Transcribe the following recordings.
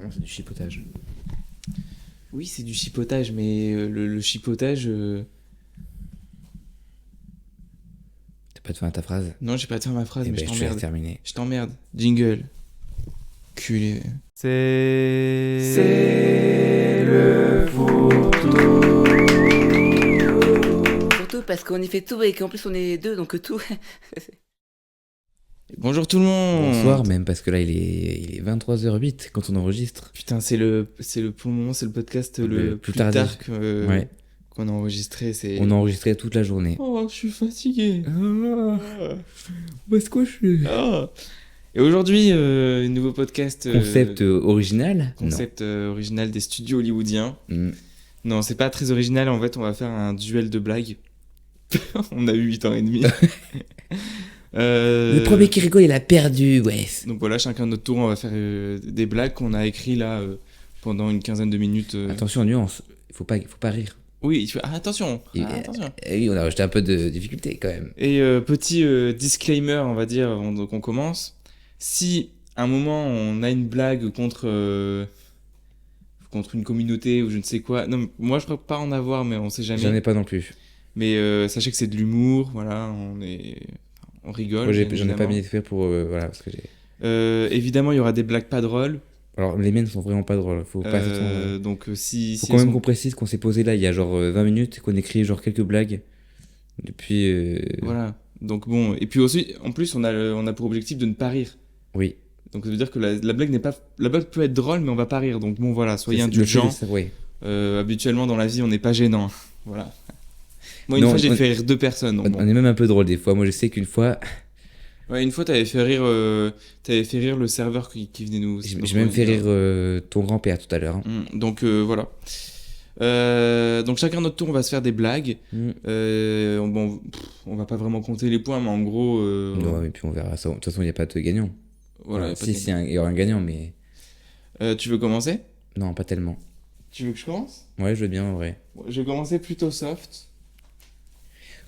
Non, c'est du chipotage. Oui, c'est du chipotage, mais le chipotage. T'as pas de fin à ta phrase? Non, j'ai pas de faire ma phrase, Eh mais je ben, je te laisse t'emmerde. terminer. Je t'emmerde. Jingle. Culé. C'est le fourre-tout. Surtout parce qu'on y fait tout et qu'en plus on est deux, donc tout. Bonjour tout le monde. Bonsoir même, parce que là, il est 23h08 quand on enregistre. Putain, pour le moment, c'est le podcast le plus tardif. tard Ouais. qu'on a enregistré. On a enregistré toute la journée. Oh, je suis fatigué. Où est-ce que je suis? Ah. Et aujourd'hui, nouveau podcast. Concept original? Concept original des studios hollywoodiens. Non. Non, c'est pas très original. En fait, on va faire un duel de blagues. On a eu 8 ans et demi. Le premier qui rigole, il a perdu, ouais. Donc voilà, chacun notre tour, on va faire des blagues qu'on a écrites là pendant une quinzaine de minutes. Attention, nuance. Il faut pas rire. Oui, attention. Et- Attention. Oui, on a rajouté un peu de difficulté quand même. Et petit disclaimer, on va dire, avant qu'on commence. Si à un moment on a une blague contre une communauté ou je ne sais quoi, non, moi je crois pas en avoir, mais on sait jamais. J'en ai pas non plus. Mais sachez que c'est de l'humour, voilà, on rigole. Moi, bien j'en ai pas évidemment. mis d'effet pour. Voilà, parce que j'ai. Évidemment, il y aura des blagues pas drôles. Alors, les miennes sont vraiment pas drôles. Faut pas s'attendre. Donc si Faut si quand elles même sont- qu'on précise qu'on s'est posé là il y a genre 20 minutes et qu'on écrit genre quelques blagues. Depuis. Voilà. Donc bon, et puis aussi, en plus, on a pour objectif de ne pas rire. Oui. Donc ça veut dire que la blague n'est pas, la blague peut être drôle, mais on va pas rire. Donc bon, voilà, soyez Le indulgents. fait, oui. Habituellement dans la vie, on n'est pas gênant. Voilà. Moi, une Non, fois, j'ai on- fait rire 2 personnes. Donc, On bon. est même un peu drôle des fois. Moi, je sais qu'une fois, Ouais, une fois, t'avais fait rire le serveur qui venait nous. j'ai même fait rire ton grand-père tout à l'heure. Hein. Donc voilà. Donc chacun notre tour, on va se faire des blagues. Mm. On va pas vraiment compter les points, mais en gros. Non, et puis on verra ça. De toute façon, il n'y a pas de gagnant. Voilà. Enfin, y a pas si, de si, il y aura un gagnant, mais Tu veux commencer? non, pas tellement. Tu veux que je commence? Ouais, je veux bien en vrai. Bon, je vais commencer plutôt soft.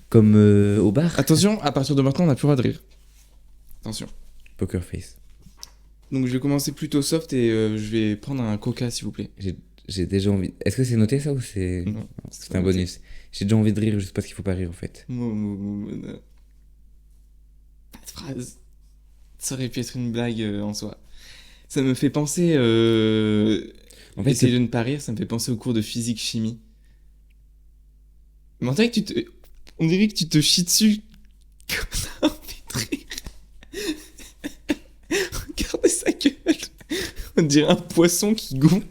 Comme au bar. Attention, à partir de maintenant, on n'a plus le droit de rire. Attention. Poker face. Donc je vais commencer plutôt soft et je vais prendre un coca, s'il vous plaît. J'ai déjà envie. Est-ce que c'est noté ça ou c'est. Non, C'est un bonus. J'ai déjà envie de rire, je sais pas ce qu'il faut pas rire en fait. Pas de phrase. Ça aurait pu être une blague en soi. Ça me fait penser. En fait, Essayer de ne pas rire, ça me fait penser au cours de physique-chimie. Mais on dirait que tu te chies dessus. Comme ça, envie de rire. Regardez sa gueule. On dirait un poisson qui gonfle.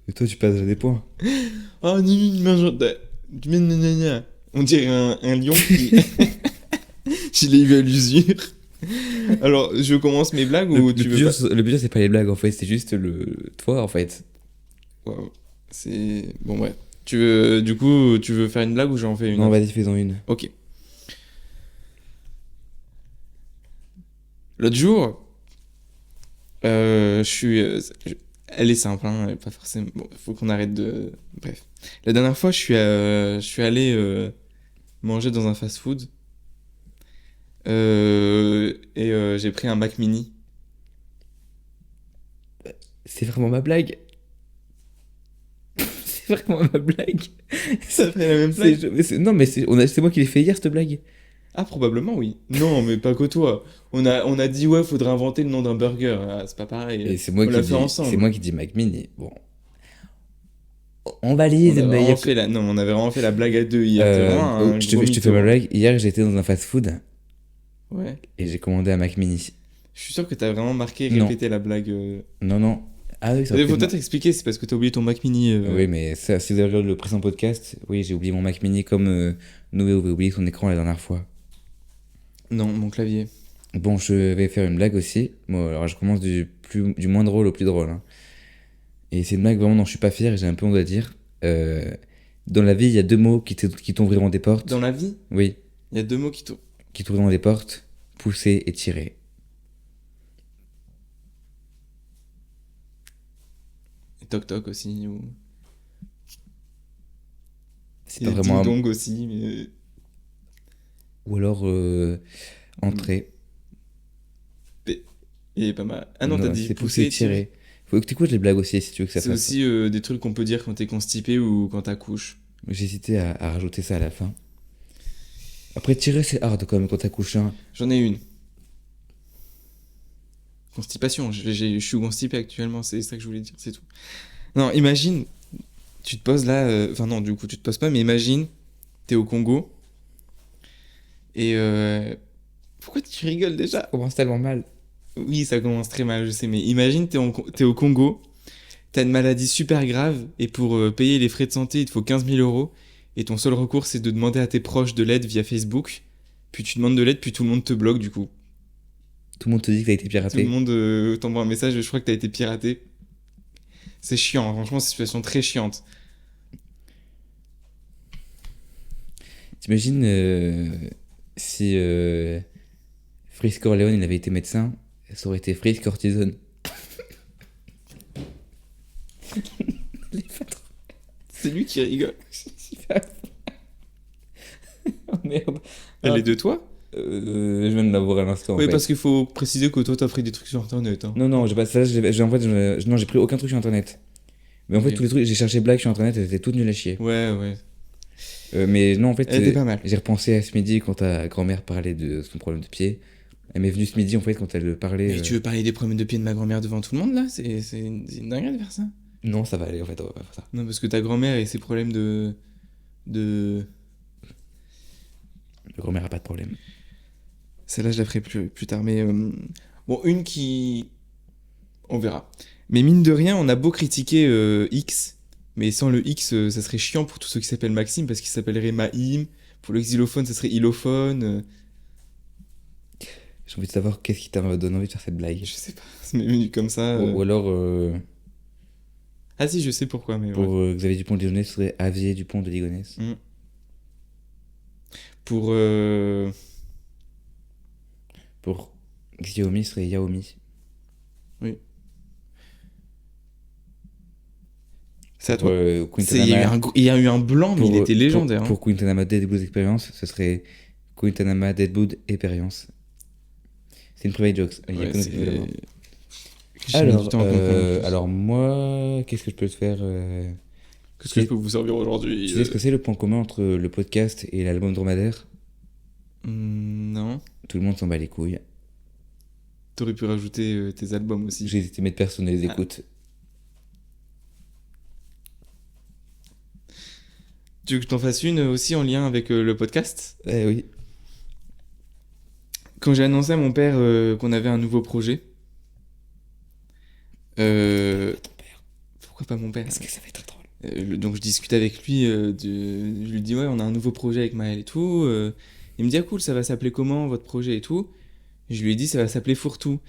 Et toi, tu passes à des points. Oh, on dirait un lion qui. Je l'ai eu à l'usure. Alors, je commence mes blagues ou tu veux pas? Le plus dur, c'est pas les blagues en fait, c'est juste toi en fait. Waouh. C'est. Bon, ouais. Du coup, tu veux faire une blague ou j'en fais une? Non, vas-y, fais-en une. Ok. L'autre jour, je suis. Elle est simple, hein, elle est pas forcément. Bon, faut qu'on arrête de. Bref. La dernière fois, je suis allé manger dans un fast-food. J'ai pris un Mac Mini. C'est vraiment ma blague. C'est vraiment ma blague. Ça fait la même blague? Non, mais c'est moi qui l'ai fait hier cette blague. Ah, probablement, oui. Non, mais pas que toi. On a dit, ouais, faudrait inventer le nom d'un burger. Ah, c'est pas pareil. Et c'est moi On qui l'a dis. fait ensemble. C'est moi qui dis Mac Mini. Bon. On valide, mais y a- Non, on avait vraiment fait la blague à deux hier. T'es vraiment un je te gros fais mytho. ma blague. Hier, j'étais dans un fast-food Ouais. et j'ai commandé un Mac Mini. Je suis sûr que t'as vraiment marqué et Non. répété la blague. Non. Ah oui, ça Il aurait faut pu- peut-être expliquer, c'est parce que t'as oublié ton Mac Mini. Oui, mais ça, si vous avez regardé le précédent podcast, oui, j'ai oublié mon Mac Mini comme Noé avait oublié son écran la dernière fois. Non, mon clavier. Bon, je vais faire une blague aussi. Bon, alors je commence du moins drôle au plus drôle. Hein. Et c'est une blague vraiment dont je suis pas fier et j'ai un peu honte à dire. Dans la vie, il y a deux mots qui t'ouvrent vraiment des portes. Dans la vie, Oui, il y a 2 mots qui tournent. qui t'ouvrent vraiment des portes. Pousser et tirer. Et Toc Toc aussi. Ou... C'est Et pas vraiment Ding Dong aussi. Mais... Ou alors entrer. Et pas mal. Ah non, t'as dit c'est pousser et tirer. Faut que t'écoutes les blagues aussi si tu veux que ça C'est fasse. aussi des trucs qu'on peut dire quand t'es constipé ou quand t'accouches. J'ai hésité à rajouter ça à la fin. Après, tirer, c'est hard quand même quand t'accouches. Hein. J'en ai une. Constipation, je suis constipé actuellement, c'est ça que je voulais dire, c'est tout. Non, imagine, tu te poses là, enfin non, du coup, tu te poses pas, mais imagine, t'es au Congo, et pourquoi tu rigoles déjà? Ça commence tellement mal. Oui, ça commence très mal, je sais, mais imagine, t'es au Congo, t'as une maladie super grave, et pour payer les frais de santé, il te faut 15 000 euros, et ton seul recours, c'est de demander à tes proches de l'aide via Facebook, puis tu demandes de l'aide, puis tout le monde te bloque, du coup. Tout le monde te dit que t'as été Tout piraté. le monde t'envoie un message, je crois que t'as été piraté. C'est chiant, franchement, c'est une situation très chiante. T'imagines si Frisk Corleone il avait été médecin, ça aurait été Frisk Cortisone. C'est lui qui rigole. Oh merde. Elle est de toi? Je viens de l'avoir à l'instant. Oui, en fait. parce qu'il faut préciser que toi, t'as pris des trucs sur internet. Hein. Non, j'ai pas ça. En fait, non, j'ai pris aucun truc sur internet. Mais en fait, Ok. tous les trucs, j'ai cherché blagues sur internet, elles étaient toutes nulles à chier. Ouais. Mais non, en fait, Elle était pas mal. j'ai repensé à ce midi quand ta grand-mère parlait de son problème de pied. Elle m'est venue ce midi, en fait, quand elle parlait. Mais tu veux parler des problèmes de pied de ma grand-mère devant tout le monde, là? C'est une dinguerie de faire ça? Non, ça va aller, en fait, on va pas faire ça. Non, parce que ta grand-mère et ses problèmes de... La grand-mère a pas de problème. Celle-là, je la ferai plus tard. Mais bon, une qui... On verra. Mais mine de rien, on a beau critiquer X, mais sans le X, ça serait chiant pour tous ceux qui s'appellent Maxime, parce qu'ils s'appelleraient Mahim. Pour le xylophone, ça serait Ilophone. J'ai envie de savoir qu'est-ce qui t'a donné envie de faire cette blague. Je sais pas, ça m'est venu comme ça. Ou alors, Ah si, je sais pourquoi, mais pour ouais. Xavier Dupont de Ligonnès, ce serait Avier Dupont de Ligonnès. Mm. Pour... Pour Xiaomi, ce serait Yaomi. Oui. C'est à toi. Quinton Il y a eu Ama- il y a eu un blanc, mais il était légendaire. Pour Quinton Ama Dead Blues Experience, ce serait Quinton Ama Dead Blues Experience. C'est une private jokes. Il y a Ouais, que nous c'est- qui pouvons l'avoir. J'ai mis du temps à comprendre. Alors moi, qu'est-ce que je peux te faire Qu'est-ce que je peux vous servir aujourd'hui Tu sais ce que c'est le point commun entre le podcast et l'album Dromadaire? Non. Tout le monde s'en bat les couilles. T'aurais pu rajouter tes albums aussi. J'ai hésité à mettre personne les Ah. écoute. Tu veux que je t'en fasse une aussi en lien avec le podcast? Eh oui. Quand j'ai annoncé à mon père qu'on avait un nouveau projet... Pourquoi pas mon père? Parce que ça va être très drôle. Donc je discute avec lui, je lui dis ouais on a un nouveau projet avec Maël et tout. Il me dit ah cool, ça va s'appeler comment votre projet et tout. Et je lui ai dit ça va s'appeler Fourre-tout.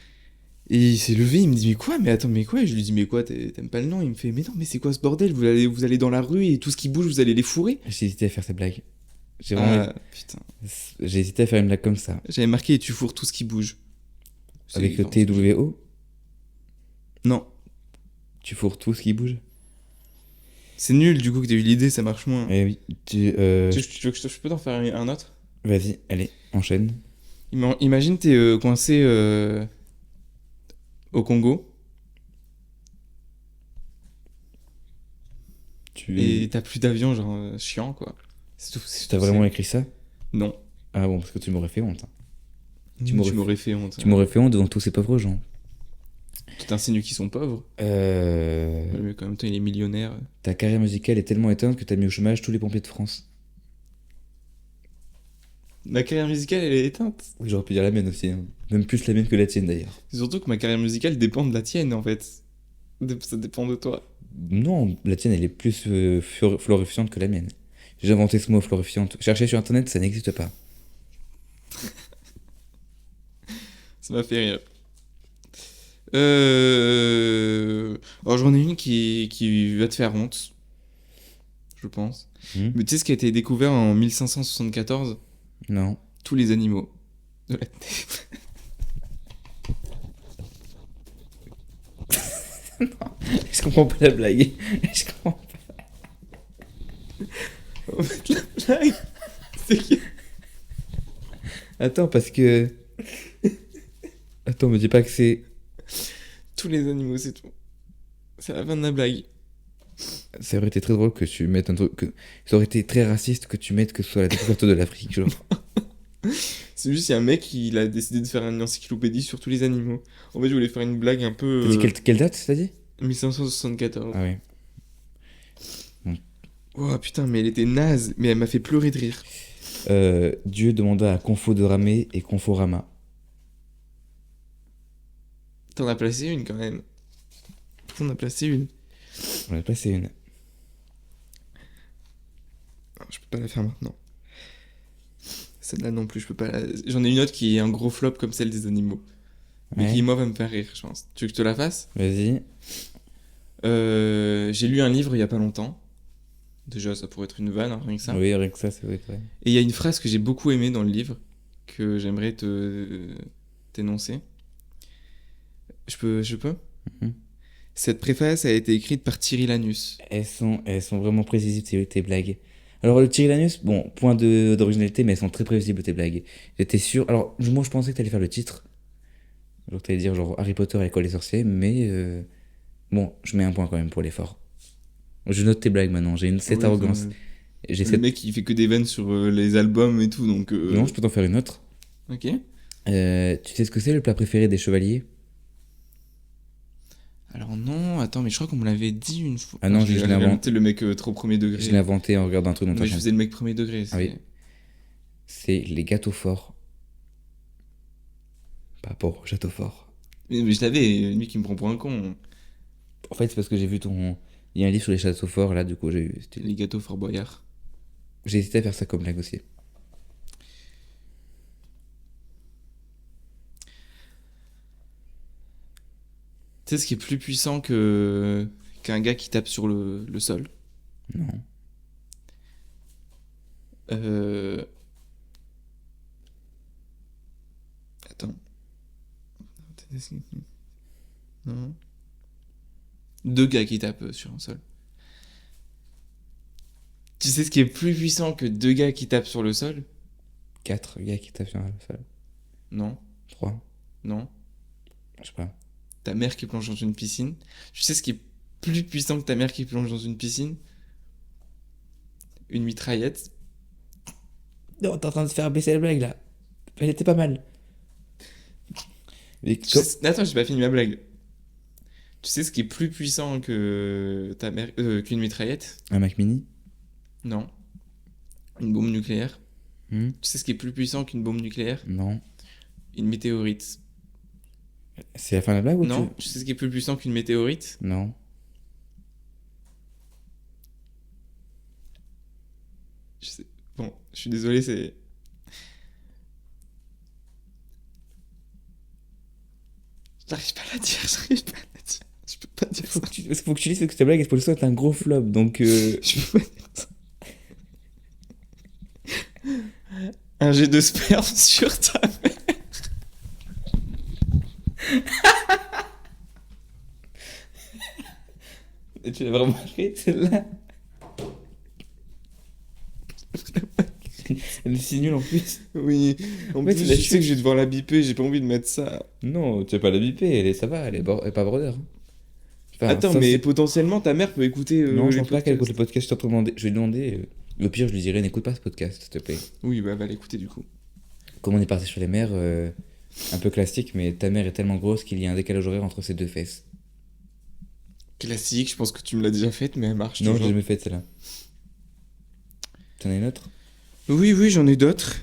Et il s'est levé, il me dit mais quoi? Mais attends mais quoi? Et je lui dis mais quoi? T'aimes pas le nom? Il me fait mais non mais c'est quoi ce bordel? Vous allez dans la rue et tout ce qui bouge vous allez les fourrer? J'ai hésité à faire cette blague. J'ai vraiment... Ah putain. J'ai hésité à faire une blague comme ça. J'avais marqué et tu fourres tout ce qui bouge. Avec le C'est- TWO, Non. tu fourres tout ce qui bouge. C'est nul du coup que t'as eu l'idée, ça marche moins. Eh oui. Tu veux que je peux t'en faire un autre? Vas-y, allez, enchaîne. Imagine t'es coincé au Congo et t'as plus d'avion, genre chiant quoi. C'est tout. T'as vraiment écrit ça? Non. Ah bon, parce que tu m'aurais fait honte. Hein. Tu m'aurais fait honte. Tu m'aurais fait honte devant tous ces pauvres gens. Tu t'insinues qu'ils sont pauvres. Mais en même temps, il est millionnaire. Ta carrière musicale est tellement éteinte que t'as mis au chômage tous les pompiers de France. Ma carrière musicale, elle est éteinte. Oui, j'aurais pu dire la mienne aussi. Hein. Même plus la mienne que la tienne d'ailleurs. C'est surtout que ma carrière musicale dépend de la tienne en fait. Ça dépend de toi. Non, la tienne elle est plus florifiante que la mienne. J'ai inventé ce mot florifiante. Cherchez sur internet, ça n'existe pas. Ça m'a fait rire. Alors j'en ai une qui va te faire honte. Je pense. Mais tu sais ce qui a été découvert en 1574? Non. Tous les animaux de la Terre. Je comprends pas la blague. Je comprends En fait, la blague, c'est que... Attends, parce que... Attends, me dis pas que c'est... Tous les animaux, c'est tout. C'est la fin de la blague. Ça aurait été très drôle que tu mettes un truc. Ça aurait été très raciste que tu mettes que ce soit la découverte de l'Afrique, genre. C'est juste, il y a un mec, il a décidé de faire une encyclopédie sur tous les animaux. En fait, je voulais faire une blague un peu. T'as dit quelle date, t'as dit? 1574. Ah oui. Oh putain, mais elle était naze, mais elle m'a fait pleurer de rire. Dieu demanda à Confo de ramer et Confo rama. T'en as placé une quand même. T'en as placé une. On a passé une. Ah, je peux pas la faire maintenant. Celle-là non plus, je peux pas la... J'en ai une autre qui est un gros flop comme celle des animaux. Mais Ouais. qui, moi, va me faire rire, je pense. Tu veux que je te la fasse? Vas-y. J'ai lu un livre il y a pas longtemps. Déjà, ça pourrait être une vanne, hein, rien que ça. Oui, rien que ça va être vrai. Et il y a une phrase que j'ai beaucoup aimée dans le livre, que j'aimerais t'énoncer. Je peux? Mhm. Cette préface a été écrite par Thierry Lanus. Elles sont vraiment prévisibles, tes blagues. Alors, le Tyranus, bon, point d'originalité, mais elles sont très prévisibles, tes blagues. J'étais sûr. Alors, moi, je pensais que t'allais faire le titre. Genre, t'allais dire, genre, Harry Potter et l'école des sorciers, mais bon, je mets un point quand même pour l'effort. Je note tes blagues maintenant, j'ai cette Ouais, arrogance. enfin, J'ai le cette... mec, il fait que des vannes sur les albums et tout, donc... Non, je peux t'en faire une autre. Ok. Tu sais ce que c'est le plat préféré des chevaliers? Alors non, attends, mais je crois qu'on me l'avait dit une fois. Ah non, je l'ai rigole, inventé. t'es le mec trop premier degré. Je l'ai inventé en regardant un truc dans ta Mais je chambre. faisais le mec premier degré. Ah oui. C'est les gâteaux forts. Pas pour château fort. Mais je l'avais, lui qui me prend pour un con. En fait, c'est parce que j'ai vu ton... Il y a un livre sur les châteaux forts, là, du coup, Les gâteaux Fort Boyard. j'ai hésité à faire ça comme blague aussi. Tu sais ce qui est plus puissant qu'un gars qui tape sur le sol? Non. Euh... Attends. Non. Deux gars qui tapent sur un sol. Tu sais ce qui est plus puissant que deux gars qui tapent sur le sol? 4 gars qui tapent sur la salle. Non, 3. non. Je sais pas. Ta mère qui plonge dans une piscine. Tu sais ce qui est plus puissant que ta mère qui plonge dans une piscine? Une mitraillette. Non, t'es en train de faire baisser la blague, là. Elle était pas mal. Mais Attends, j'ai pas fini ma blague. Tu sais ce qui est plus puissant que ta mère qu'une mitraillette? Un Mac Mini? Non. Une bombe nucléaire. Hmm. Tu sais ce qui est plus puissant qu'une bombe nucléaire? Non. Une météorite. C'est la fin de la blague ou Non. Tu sais ce qui est plus puissant qu'une météorite? Non. Je sais. Bon, je suis désolé, c'est. J'arrive pas à la dire, j'arrive pas à la dire. Je peux pas dire ça. Faut que tu dises que ta blague est pour ça un gros flop, donc... Je peux pas dire ça. Un jet de sperme sur ta mère. Et tu l'as vraiment fait, celle-là? Elle est si nulle en plus. Oui, en Ouais, plus, tu l'as je sais que je vais devoir la biper, j'ai pas envie de mettre ça. Non, tu vas pas la biper, ça va, elle est pas border. Enfin, Attends, sauf mais si- potentiellement ta mère peut écouter. Non, je les pense pas qu'elle écoute podcasts. le podcast, je suis en train de demander. Je vais lui demander. Au pire, je lui dirai, n'écoute pas ce podcast, s'il te plaît. Oui, bah va l'écouter du coup. Comme on est parti sur les mères, un peu classique, mais ta mère est tellement grosse qu'il y a un décalage horaire entre ses deux fesses. Classique, je pense que tu me l'as déjà faite, mais elle marche Non, je l'ai toujours. jamais faite celle-là. T'en as une autre? Oui, oui, j'en ai d'autres.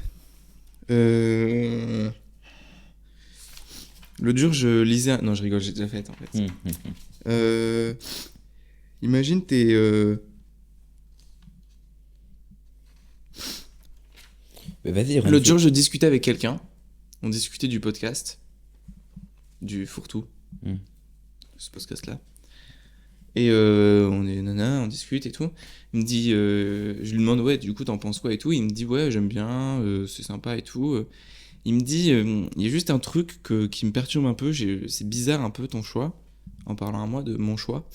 L'autre jour, je lisais. Non, je rigole, j'ai déjà fait en fait. Imagine, t'es. Mais vas-y, L'autre jour, je discutais avec quelqu'un. On discutait du podcast. Du fourre-tout. Hmm. Ce podcast-là. Et on est nana, on discute et tout. Il me dit, je lui demande, ouais, du coup, t'en penses quoi et tout. Il me dit, ouais, j'aime bien, c'est sympa et tout. Il me dit, il y a juste un truc qui me perturbe un peu. C'est bizarre un peu ton choix. En parlant à moi de mon choix.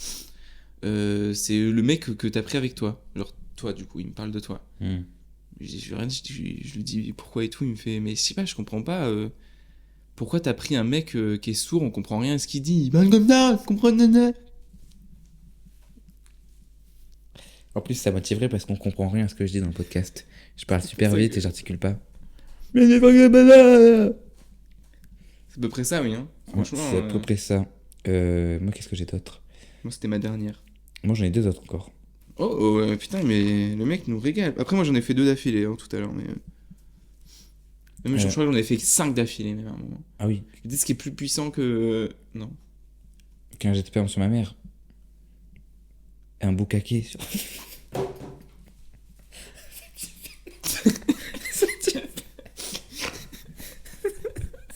C'est le mec que t'as pris avec toi. Genre, toi, du coup, il me parle de toi. Je lui dis pourquoi et tout. Il me fait, mais je sais pas, je comprends pas. Pourquoi t'as pris un mec qui est sourd, on comprend rien à ce qu'il dit. Il parle comme ça, comprends, nana. En plus, c'est à moitié vrai parce qu'on comprend rien à ce que je dis dans le podcast. Je parle super ça vite que- et j'articule pas. C'est à peu près ça, oui. Hein. Franchement, C'est à peu près ça. Moi, qu'est-ce que j'ai d'autre? moi, c'était ma dernière. Moi, j'en ai 2 autres encore. Putain, mais le mec nous régale. Après, moi, j'en ai fait 2 d'affilée tout à l'heure, mais. Mais je crois que j'en ai fait 5 d'affilée, même à un moment. Ah oui, Je dis ce qui est plus puissant que. Non. qu'un jet de sperme sur ma mère. Un boucaquet sur...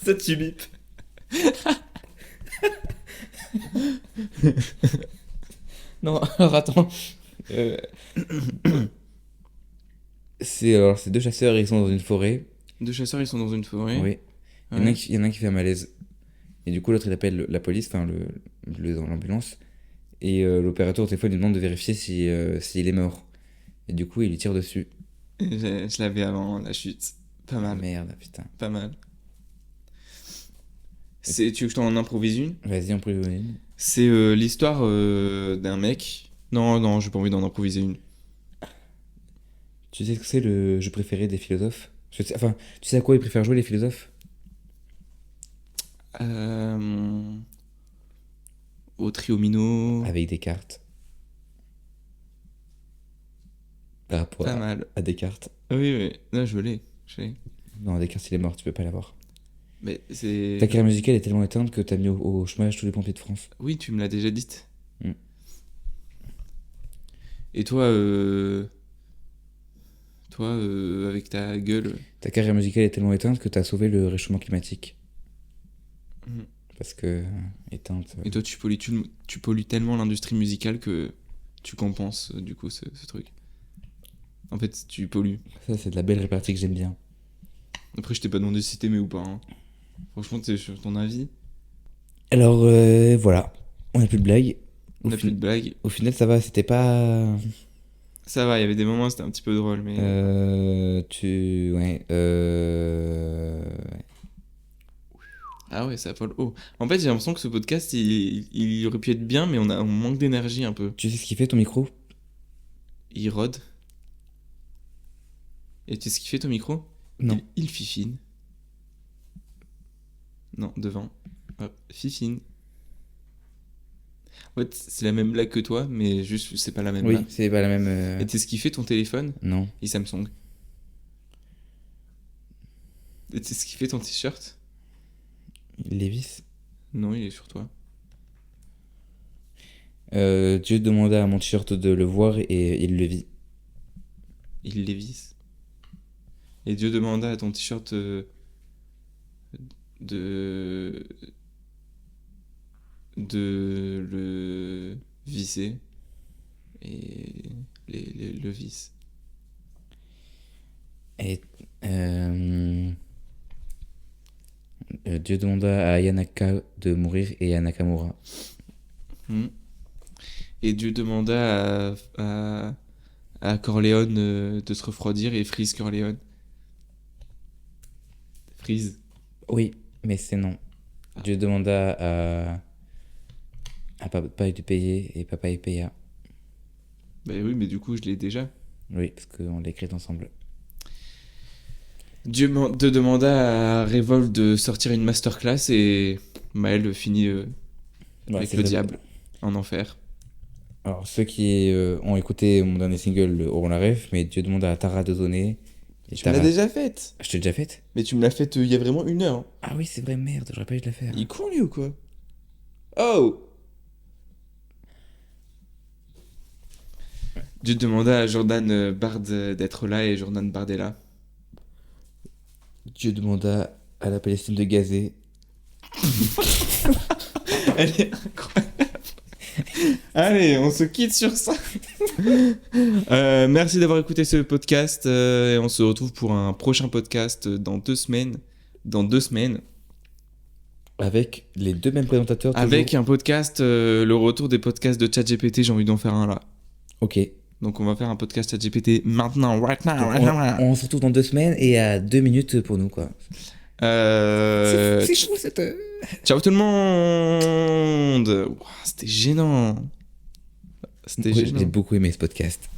Ça, tu bip. Non, alors attends. C'est 2 chasseurs, ils sont dans une forêt. 2 chasseurs, ils sont dans une forêt. Oui. Il y en a un qui fait un malaise. Et du coup, l'autre, il appelle la police, enfin l'ambulance. Et l'opérateur au téléphone lui demande de vérifier s'il est mort. Et du coup, il lui tire dessus. Je l'avais avant la chute. Pas Ah mal. merde, putain. Pas mal. Tu veux que je t'en improvise une? Vas-y, on peut le donner. C'est l'histoire d'un mec. Non, j'ai pas envie d'en improviser une. Tu sais ce que c'est le jeu préféré des philosophes? Enfin, tu sais à quoi ils préfèrent jouer les philosophes? Au triomino. Avec des cartes. Par rapport Pas mal. à Descartes. Oui. Non, je l'ai. Non, Descartes, il est mort, tu peux pas l'avoir. Mais c'est. Ta carrière musicale est tellement éteinte que t'as mis au chômage tous les pompiers de France. Oui, tu me l'as déjà dit. Mm. Et toi, avec ta gueule. Ta carrière musicale est tellement éteinte que t'as sauvé le réchauffement climatique. Mm. Parce que éteinte. Et toi, tu pollues tellement l'industrie musicale que tu compenses du coup ce truc. En fait, tu pollues. Ça, c'est de la belle répartie que j'aime bien. Après, je t'ai pas demandé si t'aimais ou pas. Hein. Franchement, c'est sur ton avis. Alors, voilà. On a plus de blagues. On a plus de blagues. Au final, ça va, c'était pas. Ça va, il y avait des moments où c'était un petit peu drôle, mais. Ouais. Ah ouais, ça vole haut. En fait, j'ai l'impression que ce podcast, il aurait pu être bien, mais on manque d'énergie un peu. Tu sais ce qu'il fait ton micro? Il rôde. Et tu sais ce qu'il fait ton micro? Non. Il fifine. Non, devant. Hop, fifine. En fait, c'est la même blague que toi, mais juste, c'est pas la même Oui, blague. c'est pas la même. Et tu sais ce qu'il fait ton téléphone? Non. Et Samsung. Et tu sais ce qu'il fait ton t-shirt? Lévis. Non, il est sur toi. Dieu demanda à mon t-shirt de le voir et il le vit. Il les visse. Et Dieu demanda à ton t-shirt de le visser. Et le visse. Et Dieu demanda à Yanaka de mourir et à Nakamura. Et Dieu demanda à Corleone de se refroidir et Freeze Corleone. Freeze. Oui, mais c'est non. Dieu demanda à papa de payer et papa y paya. Bah oui, mais du coup, je l'ai déjà. Oui, parce qu'on l'a écrit ensemble. Dieu te demanda à Revolve de sortir une masterclass et Maël finit avec c'est le vrai. diable en enfer. Alors, ceux qui ont écouté mon dernier single auront la ref, mais Dieu demanda à Tara de donner. Et Tu me l'as déjà faite. Je t'ai déjà faite? Mais tu me l'as faite il y a vraiment 1 heure. Hein. Ah oui, c'est vrai, merde, j'aurais pas dû la faire. Il est con lui ou quoi? Oh! Dieu demanda à Jordan Bard d'être là et Jordan Bard est là. Dieu demanda à la Palestine de gazer. Elle est incroyable. Allez, on se quitte sur ça. Merci d'avoir écouté ce podcast et on se retrouve pour un prochain podcast dans 2 semaines. Avec les 2 mêmes présentateurs. toujours. Avec un podcast, le retour des podcasts de ChatGPT, j'ai envie d'en faire un là. Ok. Donc on va faire un podcast ChatGPT maintenant, right now. On se retrouve dans 2 semaines et à 2 minutes pour nous, quoi. C'est fou cette. Ciao tout le monde. Ouah, c'était gênant. J'ai beaucoup aimé ce podcast.